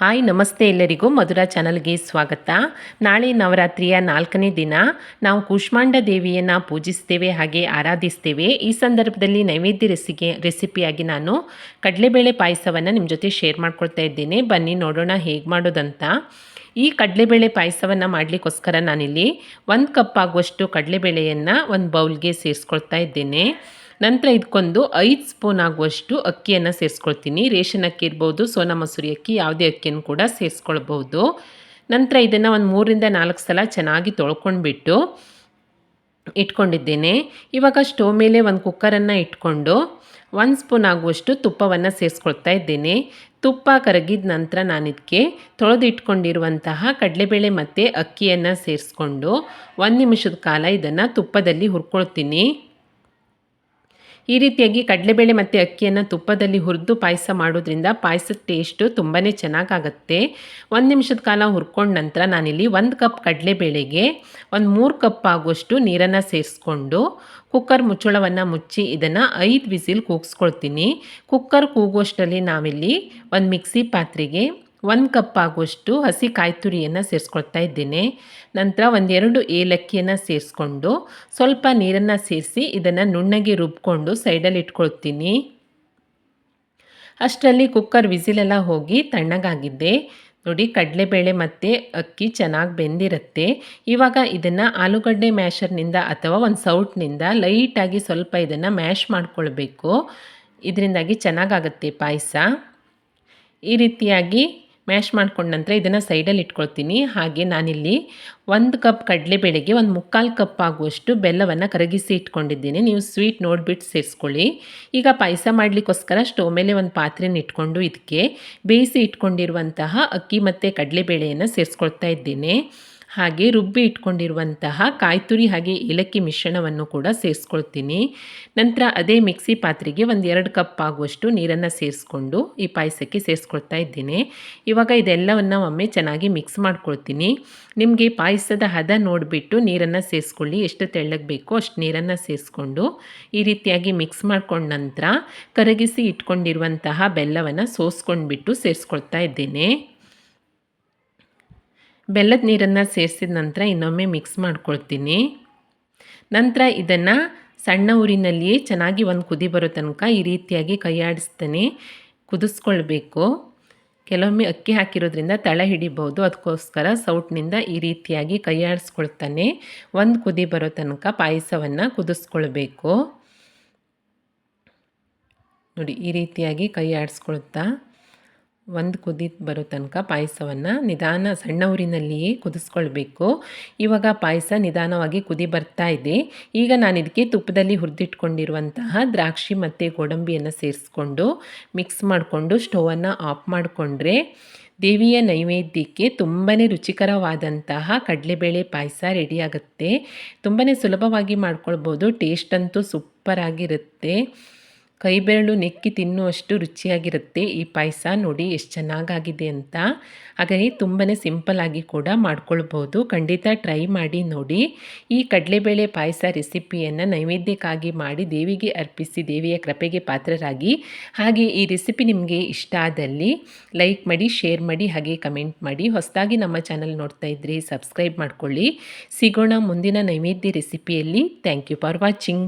Hi ನಮಸ್ತೆ ಎಲ್ಲರಿಗೂ ಮಧುರಾ ಚಾನಲ್ಗೆ ಸ್ವಾಗತ. ನಾಳೆ ನವರಾತ್ರಿಯ 4ನೇ ದಿನ ನಾವು ಕೂಷ್ಮಾಂಡ ದೇವಿಯನ್ನು ಪೂಜಿಸ್ತೇವೆ, ಹಾಗೆ ಆರಾಧಿಸ್ತೇವೆ. ಈ ಸಂದರ್ಭದಲ್ಲಿ ನೈವೇದ್ಯ ರೆಸಿಪಿಯಾಗಿ ನಾನು ಕಡಲೆಬೇಳೆ ಪಾಯಸವನ್ನು ನಿಮ್ಮ ಜೊತೆ ಶೇರ್ ಮಾಡ್ಕೊಳ್ತಾ ಇದ್ದೇನೆ. ಬನ್ನಿ ನೋಡೋಣ ಹೇಗೆ ಮಾಡೋದಂತ. ಈ ಕಡಲೆಬೇಳೆ ಪಾಯಸವನ್ನು ಮಾಡಲಿಕ್ಕೋಸ್ಕರ ನಾನಿಲ್ಲಿ 1 ಕಪ್ ಆಗುವಷ್ಟು ಕಡಲೆಬೇಳೆಯನ್ನು ಒಂದು ಬೌಲ್ಗೆ ಸೇರಿಸ್ಕೊಳ್ತಾ ಇದ್ದೇನೆ. ನಂತರ ಇದಕ್ಕೊಂದು 5 ಸ್ಪೂನ್ ಆಗುವಷ್ಟು ಅಕ್ಕಿಯನ್ನು ಸೇರಿಸ್ಕೊಳ್ತೀನಿ. ರೇಷನ್ ಅಕ್ಕಿ ಇರ್ಬೋದು, ಸೋನಾ ಮಸೂರಿ ಅಕ್ಕಿ, ಯಾವುದೇ ಅಕ್ಕಿಯನ್ನು ಕೂಡ ಸೇರಿಸ್ಕೊಳ್ಬೋದು. ನಂತರ ಇದನ್ನು ಒಂದು 3ರಿಂದ 4 ಸಲ ಚೆನ್ನಾಗಿ ತೊಳ್ಕೊಂಡ್ಬಿಟ್ಟು ಇಟ್ಕೊಂಡಿದ್ದೇನೆ. ಇವಾಗ ಸ್ಟವ್ ಮೇಲೆ ಒಂದು ಕುಕ್ಕರನ್ನು ಇಟ್ಕೊಂಡು 1 ಸ್ಪೂನ್ ಆಗುವಷ್ಟು ತುಪ್ಪವನ್ನು ಸೇರಿಸ್ಕೊಳ್ತಾ ಇದ್ದೇನೆ. ತುಪ್ಪ ಕರಗಿದ ನಂತರ ನಾನಿದಕ್ಕೆ ತೊಳೆದು ಇಟ್ಕೊಂಡಿರುವಂತಹ ಕಡಲೆಬೇಳೆ ಮತ್ತು ಅಕ್ಕಿಯನ್ನು ಸೇರಿಸ್ಕೊಂಡು 1 ನಿಮಿಷದ ಕಾಲ ಇದನ್ನು ತುಪ್ಪದಲ್ಲಿ ಹುರ್ಕೊಳ್ತೀನಿ. ಈ ರೀತಿಯಾಗಿ ಕಡಲೆಬೇಳೆ ಮತ್ತು ಅಕ್ಕಿಯನ್ನು ತುಪ್ಪದಲ್ಲಿ ಹುರಿದು ಪಾಯಸ ಮಾಡೋದ್ರಿಂದ ಪಾಯಸದ ಟೇಸ್ಟು ತುಂಬಾ ಚೆನ್ನಾಗಾಗುತ್ತೆ. 1 ನಿಮಿಷದ ಕಾಲ ಹುರ್ಕೊಂಡ ನಂತರ ನಾನಿಲ್ಲಿ 1 ಕಪ್ ಕಡಲೆಬೇಳೆಗೆ ಒಂದು 3 ಕಪ್ ಆಗುವಷ್ಟು ನೀರನ್ನು ಸೇರಿಸ್ಕೊಂಡು ಕುಕ್ಕರ್ ಮುಚ್ಚಳವನ್ನು ಮುಚ್ಚಿ ಇದನ್ನು 5 ವಿಸಿಲ್ ಕೂಗಿಸ್ಕೊಳ್ತೀನಿ. ಕುಕ್ಕರ್ ಕೂಗುವಷ್ಟರಲ್ಲಿ ನಾವಿಲ್ಲಿ ಒಂದು ಮಿಕ್ಸಿ ಪಾತ್ರೆಗೆ 1 ಕಪ್ ಆಗುವಷ್ಟು ಹಸಿ ಕಾಯಿ ತುರಿಯನ್ನು ಸೇರಿಸ್ಕೊಳ್ತಾ ಇದ್ದೇನೆ. ನಂತರ 1-2 ಏಲಕ್ಕಿಯನ್ನು ಸೇರಿಸ್ಕೊಂಡು ಸ್ವಲ್ಪ ನೀರನ್ನು ಸೇರಿಸಿ ಇದನ್ನು ನುಣ್ಣಗೆ ರುಬ್ಕೊಂಡು ಸೈಡಲ್ಲಿ ಇಟ್ಕೊಳ್ತೀನಿ. ಅಷ್ಟರಲ್ಲಿ ಕುಕ್ಕರ್ ವಿಸಿಲೆಲ್ಲ ಹೋಗಿ ತಣ್ಣಗಾಗಿದ್ದೆ. ನೋಡಿ, ಕಡಲೆಬೇಳೆ ಮತ್ತು ಅಕ್ಕಿ ಚೆನ್ನಾಗಿ ಬೆಂದಿರುತ್ತೆ. ಇವಾಗ ಇದನ್ನು ಆಲೂಗಡ್ಡೆ ಮ್ಯಾಶರ್ನಿಂದ ಅಥವಾ ಒಂದು ಸೌಟ್ನಿಂದ ಲೈಟಾಗಿ ಸ್ವಲ್ಪ ಇದನ್ನು ಮ್ಯಾಶ್ ಮಾಡ್ಕೊಳ್ಬೇಕು. ಇದರಿಂದಾಗಿ ಚೆನ್ನಾಗಾಗುತ್ತೆ ಪಾಯಸ. ಈ ರೀತಿಯಾಗಿ ಮ್ಯಾಶ್ ಮಾಡ್ಕೊಂಡ ನಂತರ ಇದನ್ನು ಸೈಡಲ್ಲಿ ಇಟ್ಕೊಳ್ತೀನಿ. ಹಾಗೆ ನಾನಿಲ್ಲಿ 1 ಕಪ್ ಕಡಲೆಬೇಳೆಗೆ 1/4 ಕಪ್ ಆಗುವಷ್ಟು ಬೆಲ್ಲವನ್ನು ಕರಗಿಸಿ ಇಟ್ಕೊಂಡಿದ್ದೀನಿ. ನೀವು ಸ್ವೀಟ್ ನೋಡಿಬಿಟ್ಟು ಸೇರಿಸ್ಕೊಳ್ಳಿ. ಈಗ ಪಾಯಸ ಮಾಡಲಿಕ್ಕೋಸ್ಕರ ಸ್ಟವ್ ಮೇಲೆ ಒಂದು ಪಾತ್ರೆನ ಇಟ್ಕೊಂಡು ಇದಕ್ಕೆ ಬೇಯಿಸಿ ಇಟ್ಕೊಂಡಿರುವಂತಹ ಅಕ್ಕಿ ಮತ್ತು ಕಡಲೆಬೇಳೆಯನ್ನು ಸೇರಿಸ್ಕೊಳ್ತಾ ಇದ್ದೇನೆ. ಹಾಗೆ ರುಬ್ಬಿ ಇಟ್ಕೊಂಡಿರುವಂತಹ ಕಾಯಿ ತುರಿ ಹಾಗೆ ಏಲಕ್ಕಿ ಮಿಶ್ರಣವನ್ನು ಕೂಡ ಸೇರಿಸ್ಕೊಳ್ತೀನಿ. ನಂತರ ಅದೇ ಮಿಕ್ಸಿ ಪಾತ್ರೆಗೆ 1-2 ಕಪ್ ಆಗುವಷ್ಟು ನೀರನ್ನು ಸೇರಿಸ್ಕೊಂಡು ಈ ಪಾಯಸಕ್ಕೆ ಸೇರಿಸ್ಕೊಳ್ತಾ ಇದ್ದೇನೆ. ಇವಾಗ ಇದೆಲ್ಲವನ್ನು ಒಮ್ಮೆ ಚೆನ್ನಾಗಿ ಮಿಕ್ಸ್ ಮಾಡ್ಕೊಳ್ತೀನಿ. ನಿಮಗೆ ಪಾಯಸದ ಹದ ನೋಡಿಬಿಟ್ಟು ನೀರನ್ನು ಸೇರಿಸ್ಕೊಳ್ಳಿ. ಎಷ್ಟು ತೆಳ್ಳಗೆ ಬೇಕೋ ಅಷ್ಟು ನೀರನ್ನು ಸೇರಿಸ್ಕೊಂಡು ಈ ರೀತಿಯಾಗಿ ಮಿಕ್ಸ್ ಮಾಡ್ಕೊಂಡ ನಂತರ ಕರಗಿಸಿ ಇಟ್ಕೊಂಡಿರುವಂತಹ ಬೆಲ್ಲವನ್ನು ಸೋಸ್ಕೊಂಡ್ಬಿಟ್ಟು ಸೇರಿಸ್ಕೊಳ್ತಾ ಇದ್ದೇನೆ. ಬೆಲ್ಲದ ನೀರನ್ನು ಸೇರಿಸಿದ ನಂತರ ಇನ್ನೊಮ್ಮೆ ಮಿಕ್ಸ್ ಮಾಡ್ಕೊಳ್ತೀನಿ. ನಂತರ ಇದನ್ನು ಸಣ್ಣ ಊರಿನಲ್ಲಿಯೇ ಚೆನ್ನಾಗಿ ಒಂದು ಕುದಿ ಬರೋ ತನಕ ಈ ರೀತಿಯಾಗಿ ಕೈಯಾಡಿಸ್ತಾನೆ ಕುದಿಸ್ಕೊಳ್ಬೇಕು. ಕೆಲವೊಮ್ಮೆ ಅಕ್ಕಿ ಹಾಕಿರೋದ್ರಿಂದ ತಳ ಹಿಡಿಬಹುದು, ಅದಕ್ಕೋಸ್ಕರ ಸೌಟ್ನಿಂದ ಈ ರೀತಿಯಾಗಿ ಕೈಯಾಡಿಸ್ಕೊಳ್ತಾನೆ ಒಂದು ಕುದಿ ಬರೋ ತನಕ ಪಾಯಸವನ್ನು ಕುದಿಸ್ಕೊಳ್ಬೇಕು. ನೋಡಿ, ಈ ರೀತಿಯಾಗಿ ಕೈಯಾಡಿಸ್ಕೊಳ್ತಾ ಒಂದು ಕುದಿ ಬರೋ ತನಕ ಪಾಯಸವನ್ನು ನಿಧಾನ ಸಣ್ಣ ಊರಿನಲ್ಲಿಯೇ ಕುದಿಸ್ಕೊಳ್ಬೇಕು. ಇವಾಗ ಪಾಯಸ ನಿಧಾನವಾಗಿ ಕುದಿ ಬರ್ತಾ ಇದೆ. ಈಗ ನಾನು ಇದಕ್ಕೆ ತುಪ್ಪದಲ್ಲಿ ಹುರಿದಿಟ್ಕೊಂಡಿರುವಂತಹ ದ್ರಾಕ್ಷಿ ಮತ್ತು ಗೋಡಂಬಿಯನ್ನು ಸೇರಿಸ್ಕೊಂಡು ಮಿಕ್ಸ್ ಮಾಡಿಕೊಂಡು ಸ್ಟವನ್ನು ಆಫ್ ಮಾಡಿಕೊಂಡ್ರೆ ದೇವಿಯ ನೈವೇದ್ಯಕ್ಕೆ ತುಂಬಾ ರುಚಿಕರವಾದಂತಹ ಕಡಲೆಬೇಳೆ ಪಾಯಸ ರೆಡಿಯಾಗುತ್ತೆ. ತುಂಬಾ ಸುಲಭವಾಗಿ ಮಾಡ್ಕೊಳ್ಬೋದು. ಟೇಸ್ಟ್ ಅಂತೂ ಸೂಪರಾಗಿರುತ್ತೆ. ಕೈ ಬೆರಳು ನೆಕ್ಕಿ ತಿನ್ನುವಷ್ಟು ರುಚಿಯಾಗಿರುತ್ತೆ ಈ ಪಾಯಸ. ನೋಡಿ ಎಷ್ಟು ಚೆನ್ನಾಗಾಗಿದೆ ಅಂತ. ಹಾಗಾಗಿ ತುಂಬಾ ಸಿಂಪಲ್ಲಾಗಿ ಕೂಡ ಮಾಡ್ಕೊಳ್ಬೋದು. ಖಂಡಿತ ಟ್ರೈ ಮಾಡಿ ನೋಡಿ. ಈ ಕಡಲೆಬೇಳೆ ಪಾಯಸ ರೆಸಿಪಿಯನ್ನು ನೈವೇದ್ಯಕ್ಕಾಗಿ ಮಾಡಿ ದೇವಿಗೆ ಅರ್ಪಿಸಿ ದೇವಿಯ ಕೃಪೆಗೆ ಪಾತ್ರರಾಗಿ. ಹಾಗೆ ಈ ರೆಸಿಪಿ ನಿಮಗೆ ಇಷ್ಟ ಆದಲ್ಲಿ ಲೈಕ್ ಮಾಡಿ, ಶೇರ್ ಮಾಡಿ, ಹಾಗೆ ಕಮೆಂಟ್ ಮಾಡಿ. ಹೊಸದಾಗಿ ನಮ್ಮ ಚಾನಲ್ ನೋಡ್ತಾ ಇದ್ದರೆ ಸಬ್ಸ್ಕ್ರೈಬ್ ಮಾಡ್ಕೊಳ್ಳಿ. ಸಿಗೋಣ ಮುಂದಿನ ನೈವೇದ್ಯ ರೆಸಿಪಿಯಲ್ಲಿ. Thank you for watching.